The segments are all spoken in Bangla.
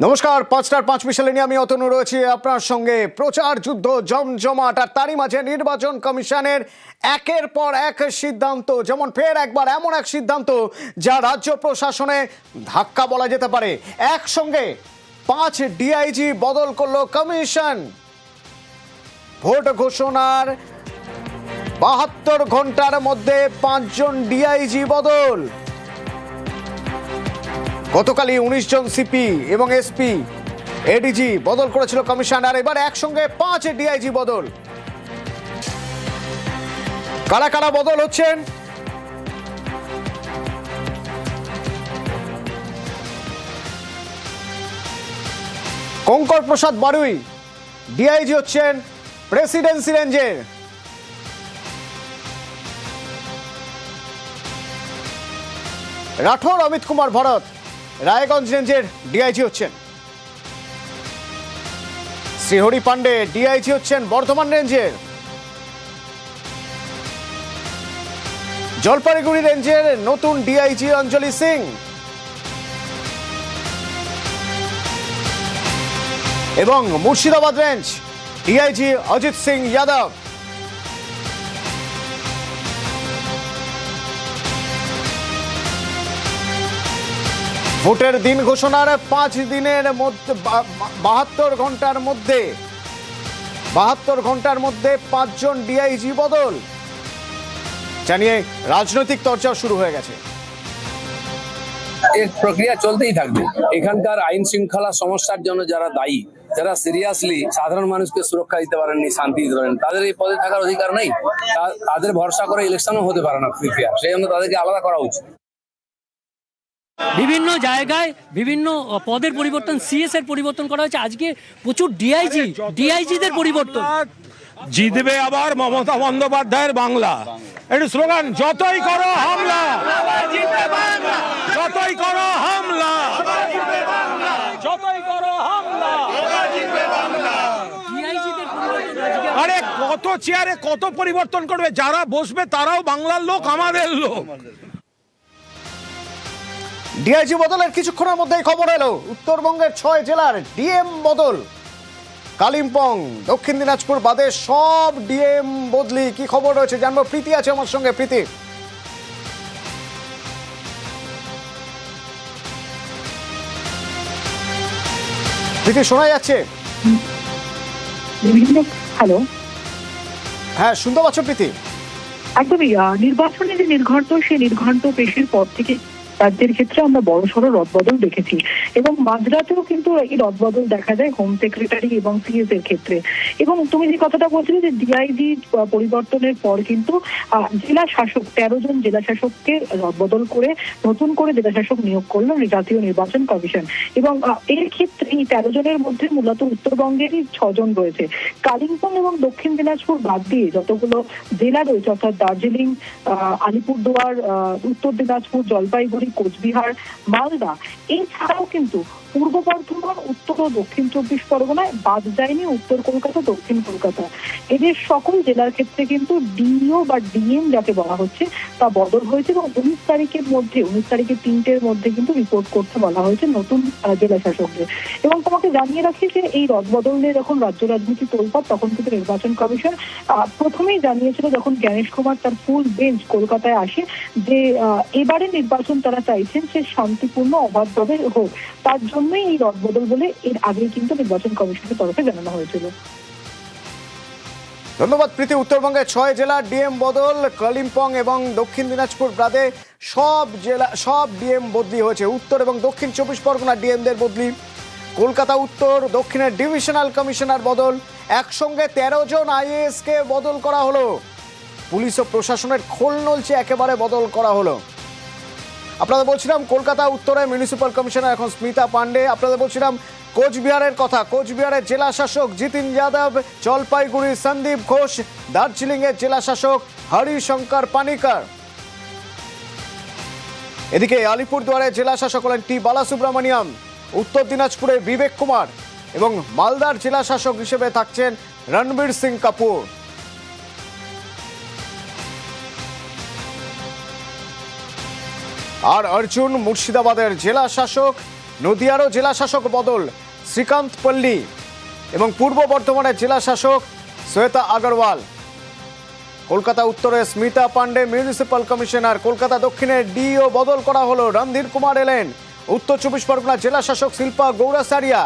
নমস্কার, ৫টার ৫ মিশালে নিয়ে আমি অতনু রয়েছি আপনার সঙ্গে। প্রচার যুদ্ধ জমজমাট, আর তারই মাঝে নির্বাচন কমিশনের একের পর এক সিদ্ধান্ত, যেমন ফের একবার এমন এক সিদ্ধান্ত যা রাজ্য প্রশাসনে ধাক্কা বলা যেতে পারে। একসঙ্গে ৫ ডিআইজি বদল করলো কমিশন। ভোট ঘোষণার ৭২ ঘন্টার মধ্যে ৫ জন ডিআইজি বদল। গতকালই ১৯ জন সিপি এবং এসপি এডিজি বদল করেছিল কমিশন, আর এবার একসঙ্গে ৫ ডিআইজি বদল। কারা কারা বদল হচ্ছেন? কঙ্কর প্রসাদ বারুই ডিআইজি হচ্ছেন প্রেসিডেন্সি রেঞ্জের। রাঠোর অমিত কুমার ভরত রায়গঞ্জ রেঞ্জের ডিআইজি হচ্ছেন। শ্রীহরি পান্ডে ডিআইজি হচ্ছেন বর্ধমান রেঞ্জের। জলপাইগুড়ি রেঞ্জের নতুন ডিআইজি অঞ্জলি সিং এবং মুর্শিদাবাদ রেঞ্জ ডিআইজি অজিত সিং যাদব। ভোটের দিন ঘোষণার ৫ দিনের মধ্যে ৭২ ঘন্টার মধ্যে ৫ জন ডিআইজি বদল জানিয়ে রাজনৈতিক চর্চা শুরু হয়ে গেছে। এর প্রক্রিয়া চলতেই থাকবে। এখানকার আইন শৃঙ্খলা সমস্যার জন্য যারা দায়ী, যারা সিরিয়াসলি সাধারণ মানুষকে সুরক্ষা দিতে পারেননি, শান্তি দিতে পারেন, তাদের এই পদে থাকার অধিকার নেই। তাদের ভরসা করে ইলেকশনও হতে পারে না ফ্রি ফেয়ার, সেই জন্য তাদেরকে আলাদা করা উচিত। বিভিন্ন জায়গায় বিভিন্ন পদের পরিবর্তন, সিএস এর পরিবর্তন করা হয়েছে। আজকে প্রচুর ডিআইজিদের পরিবর্তন। জিতবে আবার মমতা বন্দ্যোপাধ্যায়ের বাংলা। একটু স্লোগান, যতই করো হামলা, যতই করো হামলা, যতই করো হামলা। আরে কত চেয়ারে কত পরিবর্তন করবে, যারা বসবে তারাও বাংলার লোক, আমাদের লোক। ডিআইজি বদলের কিছুক্ষণের মধ্যেই খবর এলো উত্তরবঙ্গের ৬ জেলার ডিএম বদল। কালিম্পং, দক্ষিণ দিনাজপুর বাদে সব ডিএম বদলি। কি খবর রয়েছে জানবো, প্রীতি আছে আমার সঙ্গে। প্রীতি, প্রীতি শোনা যাচ্ছে? হ্যালো, হ্যাঁ শুনতে পাচ্ছ প্রীতি? একদমই। নির্বাচনে যে নির্ঘণ্ট, সেই নির্ঘণ্ট পেশির পর থেকে রাজ্যের ক্ষেত্রে আমরা বড়সড় রদবদল দেখেছি, এবং মাঝরাতেও কিন্তু এই রদবদল দেখা যায় হোম সেক্রেটারি এবং সিএস এর ক্ষেত্রে। এবং তুমি যে কথাটা বলছিলে যে ডিআইজি পরিবর্তনের পর কিন্তু জেলা শাসক ১৩ জন জেলা শাসককে রদবদল করে নতুন করে জেলা শাসক নিয়োগ করলো জাতীয় নির্বাচন কমিশন। এবং এর ক্ষেত্রে এই ১৩ জনের মধ্যে মূলত উত্তরবঙ্গেরই ৬ জন রয়েছে। কালিম্পং এবং দক্ষিণ দিনাজপুর বাদ দিয়ে যতগুলো জেলা রয়েছে, অর্থাৎ দার্জিলিং, আলিপুরদুয়ার, উত্তর দিনাজপুর, জলপাইগুড়ি, কোচবিহার, মালদা, এছাড়াও কিন্তু পূর্ব বর্ধমান, উত্তর ও দক্ষিণ ২৪ পরগনায় বাদ যায়নি উত্তর কলকাতা, দক্ষিণ কলকাতা। এদের সকল জেলার ক্ষেত্রে কিন্তু ডিইও বা ডিএম যাকে বলা হচ্ছে তা বদল হয়েছে, এবং ১৯ তারিখের ৩টের মধ্যে কিন্তু রিপোর্ট করতে বলা হয়েছে নতুন জেলা শাসকদের। এবং তোমাকে জানিয়ে রাখি যে এই রদবদল নিয়ে যখন রাজ্য রাজনীতি তোলপাড়, তখন কিন্তু নির্বাচন কমিশন প্রথমেই জানিয়েছিল, যখন জ্ঞানেশ কুমার তার ফুল বেঞ্চ কলকাতায় আসে, যে এবারে নির্বাচন তারা চাইছেন সে শান্তিপূর্ণ, অবাধভাবে হোক। তার জন্যই এই রদবদল বলে এর আগে কিন্তু নির্বাচন কমিশনের তরফে জানানো হয়েছিল। ধন্যবাদ প্রীতি। উত্তরবঙ্গের ৬ জেলার ডিএম বদল, কালিম্পং এবং দক্ষিণ দিনাজপুর বাদে সব ডিএম বদলি হয়েছে। উত্তর এবং দক্ষিণ ২৪ পরগনার ডিএমদের বদলি। কলকাতা উত্তর দক্ষিণের ডিভিশনাল কমিশনার বদল। একসঙ্গে ১৩ জন আইএএসকে বদল করা হলো। পুলিশ ও প্রশাসনের খোল নলছে একেবারে বদল করা হলো। আপনাদের বলছিলাম কলকাতা উত্তরে মিউনিসিপ্যাল কমিশনার এখন স্মিতা পান্ডে। আপনাদের বলছিলাম কোচবিহারের কথা। কোচবিহারের জেলা শাসক জিতিন যাদব, জলপাইগুড়ির সন্দীপ ঘোষ, দার্জিলিংয়ের জেলা শাসক হরিশঙ্কর পানিকার। এদিকে আলিপুরদুয়ারের জেলা শাসক হলেন টি বালাসুব্রমণিয়াম, উত্তর দিনাজপুরে বিবেক কুমার এবং মালদার জেলা শাসক হিসেবে থাকছেন রণবীর সিং কাপুর। আর অর্জুন মুর্শিদাবাদের জেলা শাসক, নদিয়ারও জেলা শাসক বদল, শ্রীকান্ত পল্লী, এবং পূর্ব বর্ধমানের জেলা শাসক শ্বেতা আগরওয়াল। কলকাতা উত্তরে স্মিতা পান্ডে মিউনিসিপ্যাল কমিশনার। কলকাতা দক্ষিণের ডিও বদল করা হলো, রণধীর কুমার এলেন। উত্তর 24 পরগনা জেলা শাসক শিল্পা গৌড়াসারিয়া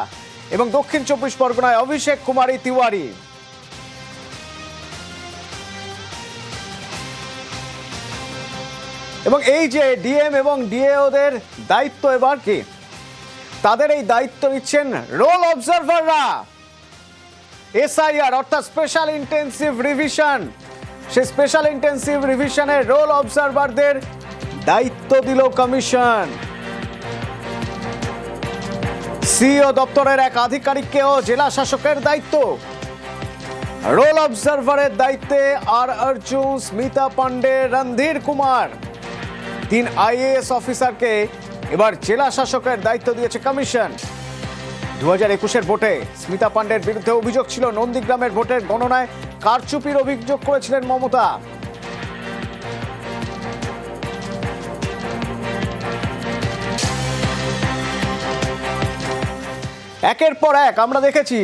এবং দক্ষিণ 24 পরগনায় অভিষেক কুমারী তিওয়ারি। এবং এই যে ডিএম এবং ডিএওদের দায়িত্ব এবার কি, তাদের এই দায়িত্ব নিচ্ছেন রোল অবজারভাররা। এসআইআর অর্থাৎ স্পেশাল ইন্টেন্সিভ রিভিশন, সেই স্পেশাল ইন্টেন্সিভ রিভিশনের রোল অবজারভারদের দায়িত্ব দিল কমিশন। সিইও দপ্তরের এক আধিকারিককেও জেলা শাসকের দায়িত্ব। রোল অবজারভারের দায়িত্বে আর অর্জুন, স্মিতা পান্ডে, রণধীর কুমার, 3 আইএএস অফিসারকে এবার জেলা শাসকের দায়িত্ব দিয়েছে কমিশন। 2021-এর ভোটে স্মিতা পান্ডের বিরুদ্ধে অভিযোগ ছিল নন্দীগ্রামের ভোটের গণনায় কারচুপির অভিযোগ করেছিলেন মমতা। একের পর এক আমরা দেখেছি,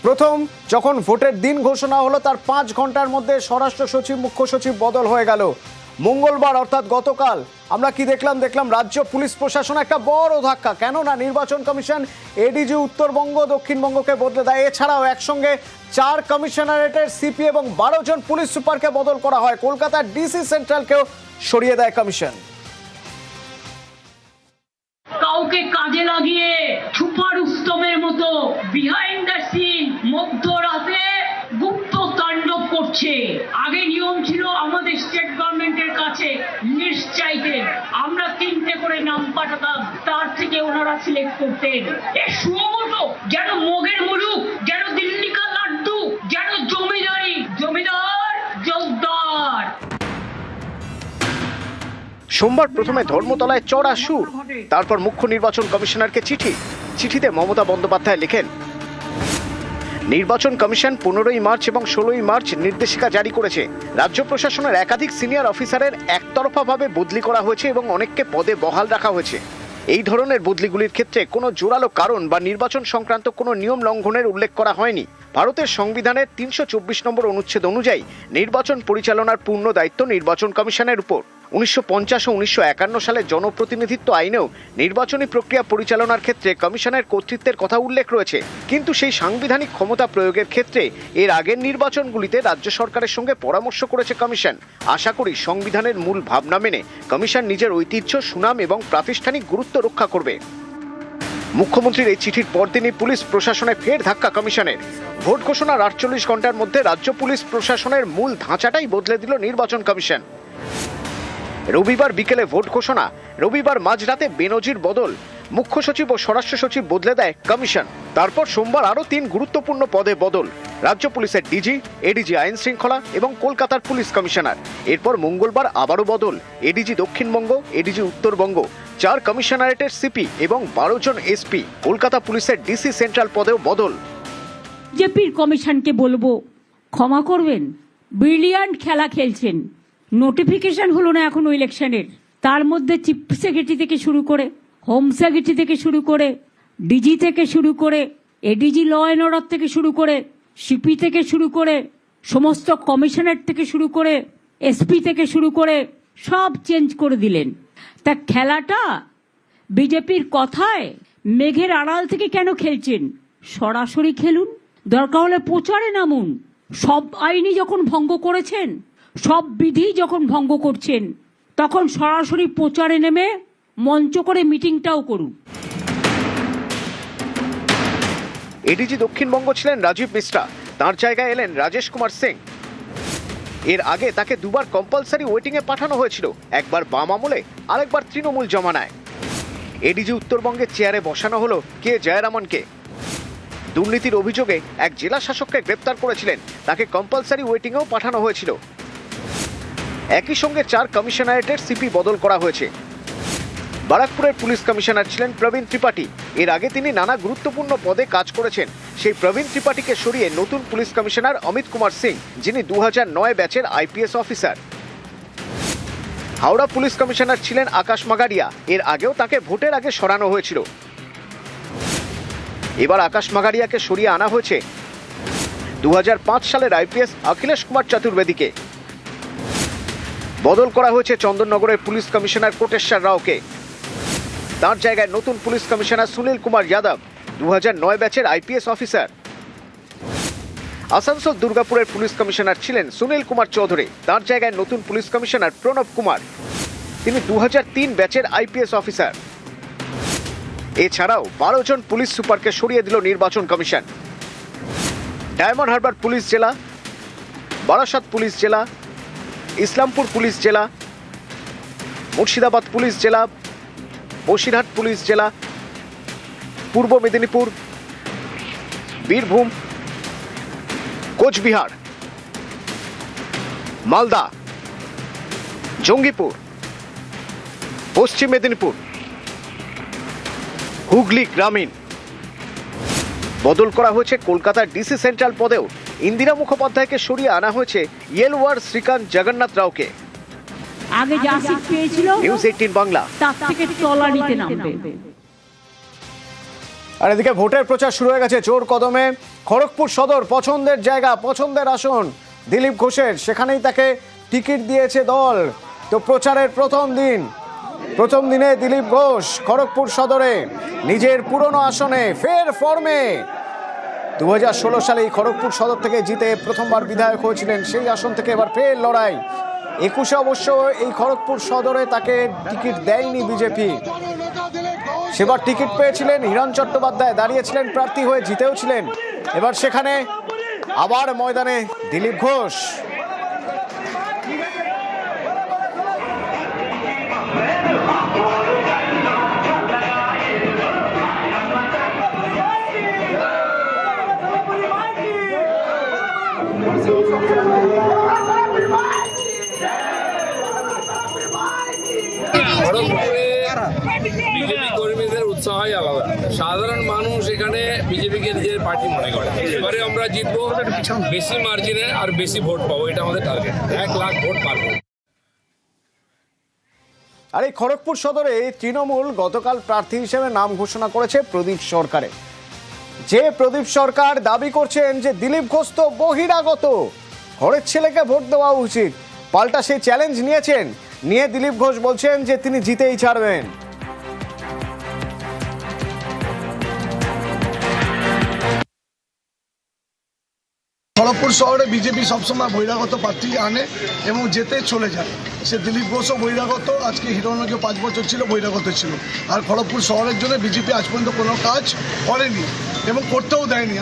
প্রথম যখন ভোটের দিন ঘোষণা হলো তার 5 ঘন্টার মধ্যে স্বরাষ্ট্র সচিব, মুখ্য সচিব বদল হয়ে গেল। মঙ্গলবার অর্থাৎ গতকাল আমরা কি দেখলাম রাজ্য পুলিশ প্রশাসন একটা বড় ধাক্কা। কেননা নির্বাচন কমিশন এডিজি উত্তরবঙ্গ, দক্ষিণবঙ্গকে বদলে দেয়। এছাড়াও একসঙ্গে 4 কমিশনারেটের সিপি এবং 12 জন পুলিশ সুপারকে বদল করা হয়। কলকাতার ডিসি সেন্ট্রালকেও সরিয়ে দেয় কমিশন। কাউকে কাজে লাগিয়ে সুপার উত্তমের মতো বিহাইন্ড দ্য সিন মধ্যরাতে গুপ্ত তাণ্ডব করছে। আগে নিয়ম ছিল আমাদের স্টেট গভর্নমেন্টের কাছে লিস্ট চাইতেন, আমরা 3টে করে নাম পাঠাতাম, তার থেকে ওনারা সিলেক্ট করতেন। এই সুমোটো যেন মগের মুলুক, যেন দিল্লি কা লাড্ডু, যেন জমিদার জলদার। সোমবার প্রথমে ধর্মতলায় চড়া সুর, তারপর মুখ্য নির্বাচন কমিশনারকে চিঠিতে মমতা বন্দ্যোপাধ্যায় লেখেন, নির্বাচন কমিশন 15ই মার্চ এবং 16ই মার্চ নির্দেশিকা জারি করেছে। রাজ্য প্রশাসনের একাধিক সিনিয়র অফিসারের একতরফাভাবে বদলি করা হয়েছে এবং অনেককে পদে বহাল রাখা হয়েছে। এই ধরনের বদলিগুলির ক্ষেত্রে কোনো জোরালো কারণ বা নির্বাচন সংক্রান্ত কোনো নিয়ম লঙ্ঘনের উল্লেখ করা হয়নি। ভারতের সংবিধানের 324 নম্বর অনুচ্ছেদ অনুযায়ী নির্বাচন পরিচালনার পূর্ণ দায়িত্ব নির্বাচন কমিশনের উপর। 1950 ও 1951 সালের জনপ্রতিনিধিত্ব আইনেও নির্বাচনী প্রক্রিয়া পরিচালনার ক্ষেত্রে কমিশনের কর্তৃত্বের কথা উল্লেখ রয়েছে। কিন্তু সেই সাংবিধানিক ক্ষমতা প্রয়োগের ক্ষেত্রে এর আগের নির্বাচনগুলিতে রাজ্য সরকারের সঙ্গে পরামর্শ করেছে কমিশন। আশা করি সংবিধানের মূল ভাবনা মেনে কমিশন নিজের ঐতিহ্য, সুনাম এবং প্রাতিষ্ঠানিক গুরুত্ব রক্ষা করবে। মুখ্যমন্ত্রীর এই চিঠির পরদিনই পুলিশ প্রশাসনে ফের ধাক্কা কমিশনের। ভোট ঘোষণার 48 ঘন্টার মধ্যে রাজ্য পুলিশ প্রশাসনের মূল ধাঁচাটাই বদলে দিল নির্বাচন কমিশন। রবিবার বিকেলে ভোট ঘোষণা, রবিবার মাঝরাতে বেনজির বদল, মুখ্য সচিব ও স্বরাষ্ট্র সচিব বদলে দেয় কমিশন। তারপর সোমবার আরও 3 গুরুত্বপূর্ণ পদে বদল, রাজ্য পুলিশের ডিজি, এডিজি আইন শৃঙ্খলা এবং কলকাতার পুলিশ কমিশনার। এরপর মঙ্গলবার আবারও বদল, এডিজি দক্ষিণবঙ্গ, এডিজি উত্তরবঙ্গ, 4 কমিশনারেটের সিপি এবং 12 জন এসপি। কলকাতা পুলিশের ডিসি সেন্ট্রাল পদেও বদল। জেপির কমিশনকে বলবো ক্ষমা করবেন, ব্রিলিয়ান্ট খেলা খেলছেন। নোটিফিকেশন হলো না এখনো ইলেকশনের, তার মধ্যে চিফ সেক্রেটারি থেকে শুরু করে, হোম সেক্রেটারি থেকে শুরু করে, ডিজি থেকে শুরু করে, এডিজি ল অ্যান্ড অর্ডার থেকে শুরু করে, সিপি থেকে শুরু করে, সমস্ত কমিশনার থেকে শুরু করে, এসপি থেকে শুরু করে সব চেঞ্জ করে দিলেন। তা খেলাটা বিজেপির কথায় মেঘের আড়াল থেকে কেন খেলছেন? সরাসরি খেলুন, দরকার হলে প্রচারে নামুন। সব আইনি যখন ভঙ্গ করেছেন, সব বিধি যখন ভঙ্গ করছেন, তখন সরাসরি প্রচারে নেমে মঞ্চ করে মিটিংটাও করুন। এডিজি দক্ষিণবঙ্গ ছিলেন রাজীব মিশ্রা, তার জায়গায় এলেন রাজেশ কুমার সিং। এর আগে তাকে দুবার কম্পালসারি ওয়েটিংয়ে পাঠানো হয়েছিল, একবার বাম আমলে, আরেকবার তৃণমূল জমানায়। এডিজি উত্তরবঙ্গের চেয়ারে বসানো হলো কে জয়রামনকে। দুর্নীতির অভিযোগে এক জেলা শাসককে গ্রেপ্তার করেছিলেন, তাকে কম্পালসারি ওয়েটিংয়েও পাঠানো হয়েছিল। একই সঙ্গে 4 কমিশনারেটের সিপি বদল করা হয়েছে। বারাকপুরের পুলিশ কমিশনার ছিলেন প্রবীণ ত্রিপাঠী। এর আগে তিনি নানা গুরুত্বপূর্ণ পদে কাজ করেছেন। সেই প্রবীণ ত্রিপাঠীকে সরিয়ে নতুন পুলিশ কমিশনার অমিত কুমার সিং, যিনি 2009 ব্যাচের IPS officer. Howrah police commissioner ছিলেন আকাশ মাগারিয়া, এর আগেও তাকে ভোটের আগে সরানো হয়েছিল। এবার আকাশ মাগারিয়াকে সরিয়ে আনা হয়েছে 2005 সালের আইপিএস অখিলেশ কুমার চতুর্বেদীকে। বদল করা হয়েছে চন্দননগরের পুলিশ কমিশনার কোটেশ্বর রাওকে। তার জায়গায় নতুন পুলিশ কমিশনার সুনীল কুমার যাদব, 2009 ব্যাচের আইপিএস অফিসার। আসানসোল দুর্গাপুরের পুলিশ কমিশনার ছিলেন সুনীল কুমার চৌধুরী। তার জায়গায় নতুন পুলিশ কমিশনার প্রণব কুমার, তিনি 2003 ব্যাচের আইপিএস অফিসার। এছাড়াও 12 জন পুলিশ সুপারকে সরিয়ে দিল নির্বাচন কমিশন। ডায়মন্ড হারবার পুলিশ জেলা, বারাসাত পুলিশ জেলা, ইসলামপুর পুলিশ জেলা, মুর্শিদাবাদ পুলিশ জেলা, বসিরহাট পুলিশ জেলা, পূর্ব মেদিনীপুর, বীরভূম, কোচবিহার, মালদা, জঙ্গিপুর, পশ্চিম মেদিনীপুর, হুগলি গ্রামীণ। বদল করা হয়েছে কলকাতার ডিসি সেন্ট্রাল পদেও ইন্দিরা মুখোপাধ্যায়কে সরিয়ে আনা হয়েছে ইয়েলওয়ার শ্রীকান্ত জগন্নাথ রাওকে। আগে যা সিট পেয়েছিল নিউজ 18 বাংলা। তার থেকে তলানিতে নামবে। আর এদিকে ভোটের প্রচার শুরু হয়ে গেছে জোর কদমে। খড়গপুর সদর পছন্দের জায়গা, পছন্দের আসন দিলীপ ঘোষের, সেখানেই তাকে টিকিট দিয়েছে দল। তো প্রচারের প্রথম দিনে দিলীপ ঘোষ খড়গপুর সদরে নিজের পুরনো আসনে ফের ফর্মে। 2016 সালে এই খড়গপুর সদর থেকে জিতে প্রথমবার বিধায়ক হয়েছিলেন, সেই আসন থেকে এবার ফের লড়াই। 21 অবশ্য এই খড়গপুর সদরে তাকে টিকিট দেয়নি বিজেপি। সেবার টিকিট পেয়েছিলেন হিরণ চট্টোপাধ্যায়, দাঁড়িয়েছিলেন প্রার্থী হয়ে, জিতেও ছিলেন। এবার সেখানে আবার ময়দানে দিলীপ ঘোষ। বিজেপি কর্মীদের উৎসাহই আলাদা। সাধারণ মানুষ এখানে বিজেপিকে নিজের পার্টি মনে করে। এবারে আমরা জিতবো বেশি মার্জিনে আর বেশি ভোট পাবো, এটা আমাদের টার্গেট। 1 লাখ ভোট পাবো। আর এই খড়গপুর সদরে তৃণমূল গতকাল প্রার্থী হিসেবে নাম ঘোষণা করেছে প্রদীপ সরকারের। যে প্রদীপ সরকার দাবি করছেন যে দিলীপ ঘোষ তো বহিরাগত, ঘরের ছেলেকে ভোট দেওয়া উচিত, পাল্টা সেই চ্যালেঞ্জ নিয়ে দিলীপ ঘোষ বলছেন যে তিনি জিতেই ছাড়বেন। খড়গপুর শহরে বিজেপি সবসময় বহিরাগত প্রার্থী আনে এবং যেতে চলে যায়। সে দিলীপ ঘোষও বহিরাগত, আজকে হিরণকে 5 বছর ছিল বহিরাগত ছিল। আর খড়গপুর শহরের জন্য বিজেপি আজ পর্যন্ত কোনো কাজ করেনি এবং করতেও দেয়নি।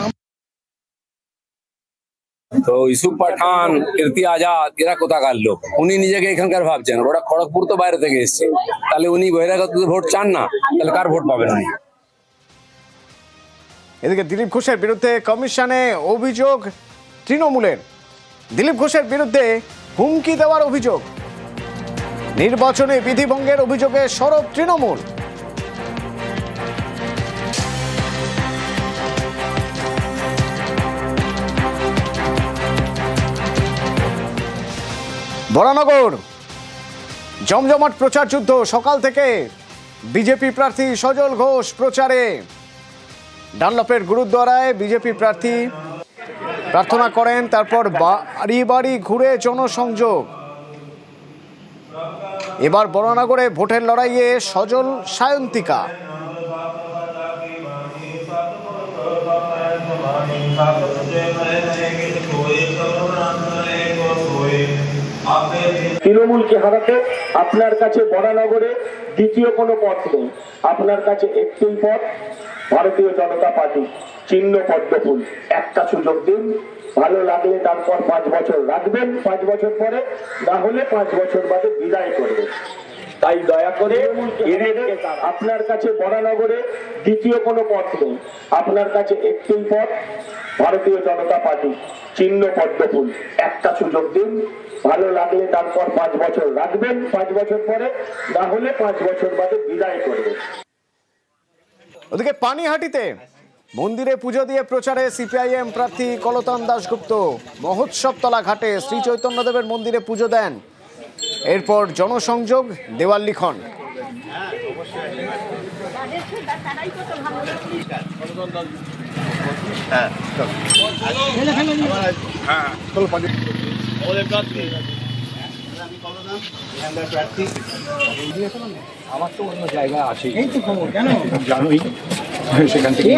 তো ইউসুফ পাঠান, কীর্তি আজাদ এরা কোথাকার লোক? উনি নিজেকে এখানকার ভাবছেন, ওরা খড়গপুর তো বাইরে থেকে এসছে। তাহলে উনি বহিরাগত ভোট চান না, তাহলে কার ভোট পাবেন উনি? এদিকে দিলীপ ঘোষের বিরুদ্ধে কমিশনে অভিযোগ তৃণমূলের। দিলীপ ঘোষের বিরুদ্ধে হুমকি দেওয়ার অভিযোগ, নির্বাচনে বিধিভঙ্গের অভিযোগে সরব তৃণমূল। বরানগর জমজমাট প্রচার যুদ্ধ, সকাল থেকে বিজেপি প্রার্থী সজল ঘোষ প্রচারে। ডানলপের গুরুদ্বারায় বিজেপি প্রার্থী প্রার্থনা করেন, তারপর বাড়ি বাড়ি ঘুরে জনসংযোগ। এবার বরানগরে ভোটের লড়াইয়ে সজল সায়ন্তিকা। তৃণমূলকে হারাতে আপনার কাছে বরানগরে দ্বিতীয় কোনো পথ নেই। আপনার কাছে একটি পথ, ভারতীয় জনতা পার্টি, চিহ্ন পদ্মফুল। একটা সুযোগ দিন, ভালো লাগলে তারপর 5 বছর রাখবেন, 5 বছর পরে না হলে 5 বছর বাদে বিদায় করবেন। তাই দয়া করে আপনার কাছে বরানগরে দ্বিতীয় কোনো পথ নেই। আপনার কাছে একটি পথ, ভারতীয় জনতা পার্টি, চিহ্ন পদ্মফুল। একটা সুযোগ দিন, ভালো লাগলে তারপর 5 বছর রাখবেন, 5 বছর পরে না হলে 5 বছর বাদে বিদায় করবেন। ওদিকে পানিহাটিতে মন্দিরে পুজো দিয়ে প্রচারে সিপিআইএম প্রার্থী কলতান দাশগুপ্ত। মহোৎসবতলা ঘাটে শ্রী চৈতন্যদেবের মন্দিরে পুজো দেন, এরপর জনসংযোগ, দেওয়াল লিখন। আমার তো অন্য জায়গায় আসে এই তো খবর কেন জানোই সেখান থেকে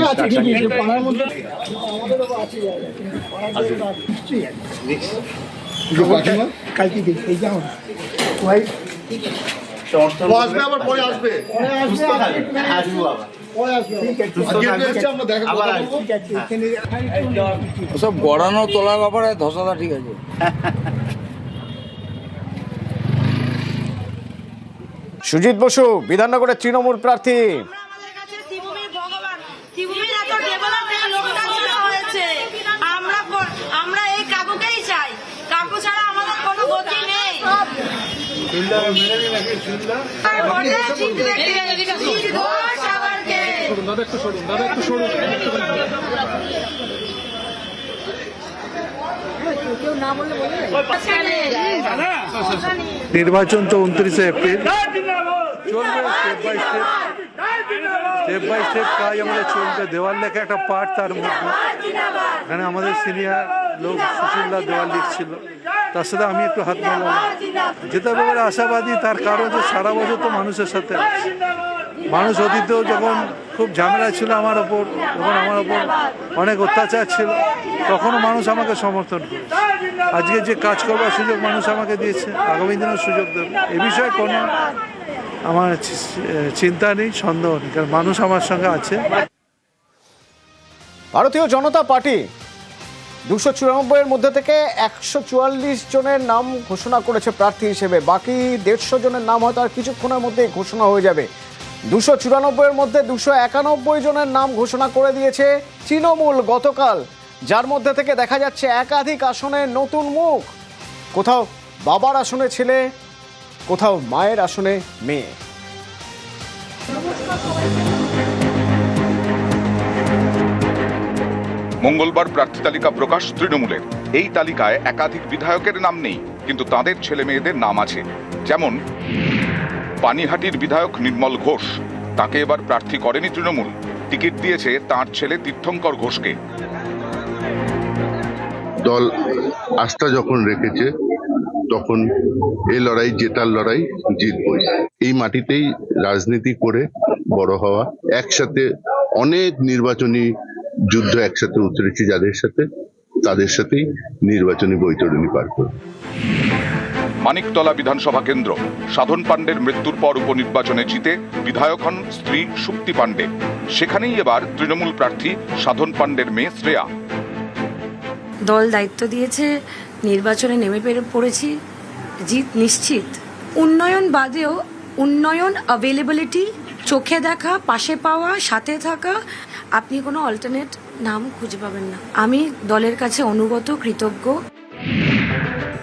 কালকে দেখতে যাও আসবে আবার পরে আসবে সব গড়ানো তোলার ব্যাপারে ধসাদা ঠিক আছে। সুজিত বসু বিধাননগরের তৃণমূল প্রার্থী। আমরা এই কাকুকেই চাই, কাকু ছাড়া আমাদের কোনো গতি নেই। নির্বাচন তো 29 এপ্রিল চলবে, স্টেপ বাই স্টেপ কাজ আমাদের চলবে। দেওয়াল লেখা একটা পার্ট, তার মধ্যে এখানে আমাদের সিনিয়র লোক সুশীলদা দেওয়াল লিখছিল, তার সাথে আমি একটু হাত মেলাম। যেটা ব্যাপারে আশাবাদী, তার কারণ যে সারা বছর তো মানুষের সাথে আছে। মানুষ অতীতেও যখন খুব ঝামেলা ছিল আমার ওপর, যখন আমার ওপর অনেক অত্যাচার ছিল, তখনও মানুষ আমাকে সমর্থন করেছে। আজকে যে কাজ করবার সুযোগ মানুষ আমাকে দিয়েছে, আগামী দিনেও সুযোগ দেবে, এ বিষয়ে কোনো আমার চিন্তা নেই, সন্দেহ নেই, কারণ মানুষ আমার সঙ্গে আছে। ভারতীয় জনতা পার্টি 294 এর মধ্যে থেকে 144 জনের নাম ঘোষণা করেছে প্রার্থী হিসেবে। বাকি 150 জনের নাম হয়তো আর কিছুক্ষণের মধ্যেই ঘোষণা হয়ে যাবে। 294 এর মধ্যে 291 জনের নাম ঘোষণা করে দিয়েছে তৃণমূল গতকাল, যার মধ্যে থেকে দেখা যাচ্ছে একাধিক আসনে নতুন মুখ। কোথাও বাবার আসনে ছেলে, কোথাও মায়ের আসনে মেয়ে। মঙ্গলবার প্রার্থী তালিকা প্রকাশ তৃণমূলের। এই তালিকায় একাধিক বিধায়কের নাম নেই, কিন্তু তাদের ছেলে মেয়েদের নাম আছে। যেমন পানিহাটির বিধায়ক নির্মল ঘোষ, তাকে এবার প্রার্থী করেনি তৃণমূল, টিকিট দিয়েছে তার ছেলে তীর্থঙ্কর ঘোষকে। দল আস্থা যখন রেখেছে তখন এই লড়াই জেতার লড়াই জিতবই। এই মাটিতেই রাজনীতি করে বড় হওয়া, একসাথে অনেক নির্বাচনী যুদ্ধ একসাথে উতরেছি যাদের সাথে, তাদের সাথেই নির্বাচনী বৈতরণী পার করব। মানিকতলা বিধানসভা কেন্দ্র, সাধন পাণ্ডের মৃত্যুর পর উপনির্বাচনে জিতে বিধায়ক হন স্ত্রী শুক্তি পাণ্ডে। সেখানেই এবার তৃণমূল প্রার্থী সাধন পাণ্ডের মেয়ে শ্রেয়া। দল দায়িত্ব দিয়েছে, নির্বাচনে নেমে পড়েছি, জিত নিশ্চিত। উন্নয়ন বাদেও উন্নয়ন, অ্যাভেলেবিলিটি, চোখে দেখা, পাশে পাওয়া, সাথে থাকা, আপনি কোনো অল্টারনেট নাম খুঁজে পাবেন না। আমি দলের কাছে অনুগত, কৃতজ্ঞ।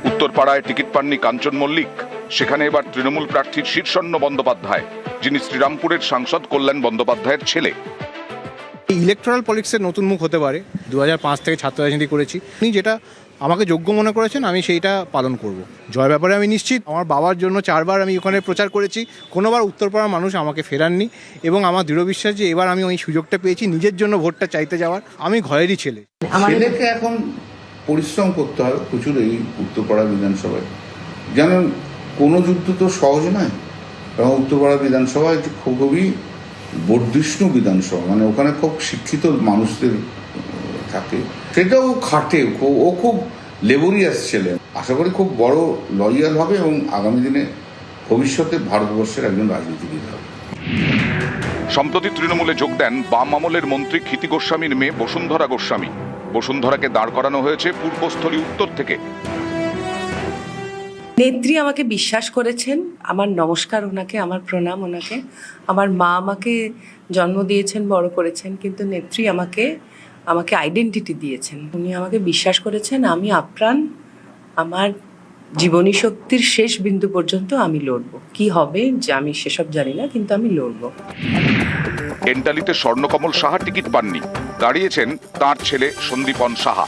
উত্তরপাড়ায় টিকিট পাননি কাঞ্চন মল্লিক, সেখানে এবার তৃণমূল প্রার্থীর শীর্ষণ্য বন্দ্যোপাধ্যায়, যিনি শ্রীরামপুরের সাংসদ কল্যাণ বন্দ্যোপাধ্যায়ের ছেলে। ইলেকট্রাল পলিটিক্সের নতুন মুখ হতে পারে। 2005 থেকে ছাত্র রাজনীতি করেছি, উনি যেটা আমাকে যোগ্য মনে করেছেন আমি সেইটা পালন করব। জয় ব্যাপারে আমি নিশ্চিত। আমার বাবার জন্য 4 বার আমি ওখানে প্রচার করেছি, কোনোবার উত্তরপাড়ার মানুষ আমাকে ফেরাননি, এবং আমার দৃঢ় বিশ্বাস যে এবার আমি ওই সুযোগটা পেয়েছি নিজের জন্য ভোটটা চাইতে যাওয়ার। আমি ঘরেরই ছেলে। ছেলেকে এখন পরিশ্রম করতে হবে প্রচুর এই উত্তরপাড়া বিধানসভায়। জানেন, কোনো যুদ্ধ তো সহজ নয়, এবং উত্তরপাড়া বিধানসভায় খুবই বর্ধিষ্ণু বিধানসভা, মানে ওখানে খুব শিক্ষিত মানুষদের থাকে, সেটাও খাটে, ও খুব লেবরিয়াস ছেলে। আশা করি খুব বড় লয়াল হবে এবং আগামী দিনে ভবিষ্যতে ভারতবর্ষের একজন রাজনীতিবিদ হবে। সম্প্রতি তৃণমূলে যোগ দেন বাম আমলের মন্ত্রী ক্ষিতি গোস্বামীর মেয়ে বসুন্ধরা গোস্বামী। বসুন্ধরাকে দাঁড় করানো হয়েছে পূর্বস্থলী উত্তর থেকে। নেত্রী আমাকে বিশ্বাস করেছেন, আমার নমস্কার ওনাকে, আমার প্রণাম ওনাকে। আমার মা আমাকে জন্ম দিয়েছেন, বড় করেছেন, কিন্তু নেত্রী আমাকে আইডেন্টিটি দিয়েছেন। উনি আমাকে বিশ্বাস করেছেন, আমি আপ্রাণ, আমার জীবনী শক্তির শেষ বিন্দু পর্যন্ত আমি লড়বো। কি হবে যে আমি সেসব জানি না, কিন্তু আমি লড়বো। এন্টালিতে স্বর্ণকমল সাহা টিকিট পাননি, দাঁড়িয়েছেন তার ছেলে সন্দীপন সাহা।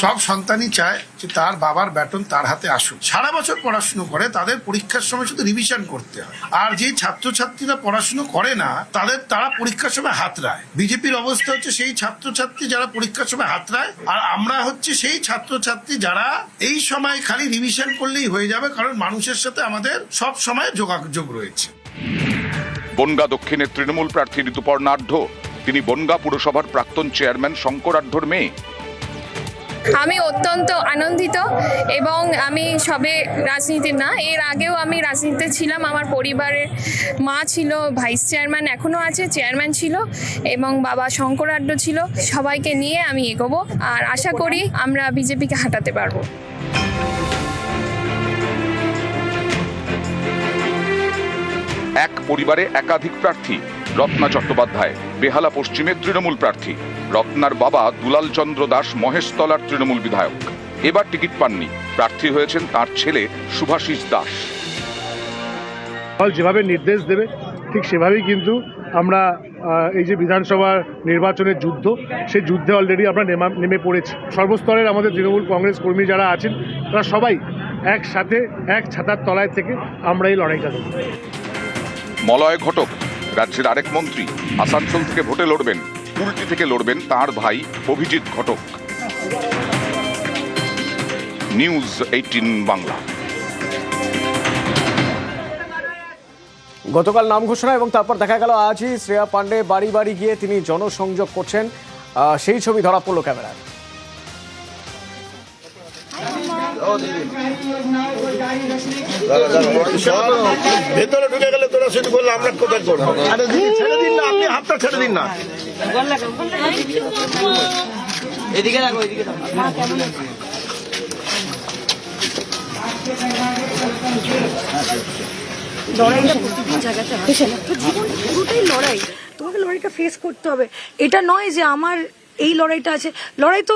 সব সন্তানই চায় যে তার বাবার ব্যাটন তার হাতে আসুক। সারা বছর পড়াশুনো করে, তাদের পরীক্ষার সময় শুধু রিভিশন করতে হয়। আর যে ছাত্রছাত্রীরা পড়াশুনো করে না তারা পরীক্ষার সময় হাতড়ায়। বিজেপির অবস্থা হচ্ছে সেই ছাত্রছাত্রী যারা পরীক্ষার সময় হাতড়ায়, আর আমরা হচ্ছে সেই ছাত্রছাত্রী যারা এই সময় খালি রিভিশন করলেই হয়ে যাবে, কারণ মানুষের সাথে আমাদের সব সময় যোগাযোগ রয়েছে। বনগাঁ দক্ষিণের তৃণমূল প্রার্থী ঋতুপর্ণা আঢ্য, তিনি বনগাঁ পুরসভার প্রাক্তন চেয়ারম্যান শঙ্কর আঢ্যর মেয়ে। আমি অত্যন্ত আনন্দিত এবং আমি সবে রাজনীতির না, এর আগেও আমি রাজনীতিতে ছিলাম। আমার পরিবারের মা ছিল ভাইস চেয়ারম্যান, এখনও আছে, চেয়ারম্যান ছিল, এবং বাবা শঙ্কর আঢ্য ছিল। সবাইকে নিয়ে আমি এগোবো আর আশা করি আমরা বিজেপিকে হাঁটাতে পারবো। এক পরিবারে একাধিক প্রার্থী। রত্না চট্টোপাধ্যায় বেহালা পশ্চিমের তৃণমূল প্রার্থী। রত্নার বাবা দুলাল চন্দ্র দাস মহেশতলার তৃণমূল বিধায়ক। এবার টিকিট পাননি, প্রার্থী হয়েছেন তার ছেলে শুভাশিস দাস। যেভাবে নির্দেশ দেবে ঠিক সেভাবেই কিন্তু আমরা এই যে বিধানসভা নির্বাচনের যুদ্ধ, সেই যুদ্ধে অলরেডি আমরা নেমে পড়েছি। সর্বস্তরের আমাদের তৃণমূল কংগ্রেস কর্মী যারা আছেন তারা সবাই একসাথে এক ছাতার তলায় থেকে আমরা এই লড়াইটা দেব। মলয় ঘটক রাজ্যের আরেক মন্ত্রী, আসানসোল থেকে ভোটে লড়বেন। কুলটি থেকে লড়বেন তাঁর ভাই অভিজিৎ ঘটক। নিউজ 18 বাংলা। গতকাল নাম ঘোষণা এবং তারপর দেখা গেল আজই শ্রেয়া পাণ্ডে বাড়ি বাড়ি গিয়ে তিনি জনসংযোগ করছেন, সেই ছবি ধরা পড়লো ক্যামেরায়। ভেতরে ঢুকে গেলে তোরা শুধু বললে আমরা কোথায় করবো? আরে ছেড়ে দিন না, আপনি হাতটা ছেড়ে দিন না। এদিকে রাখো, এদিকে রাখো। লড়াইটা প্রতিদিন জায়গাতে আসে না, তো জীবন পুরোটাই লড়াই। তোমাকে লড়াইটা ফেস করতে হবে। এটা নয় যে আমার এই লড়াইটা আছে, লড়াই তো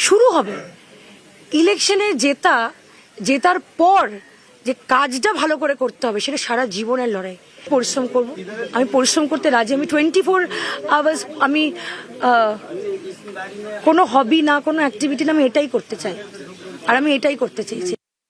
শুরু হবে। ইলেকশনে জেতার পর যে কাজটা ভালো করে করতে হবে সেটা সারা জীবনের লড়াই। পরিশ্রম করব, আমি পরিশ্রম করতে রাজি। আমি 24 আওয়ার্স, আমি কোনো হবি না, কোনো অ্যাক্টিভিটি না, আমি এটাই করতে চাই আর আমি এটাই করতে চেয়েছি।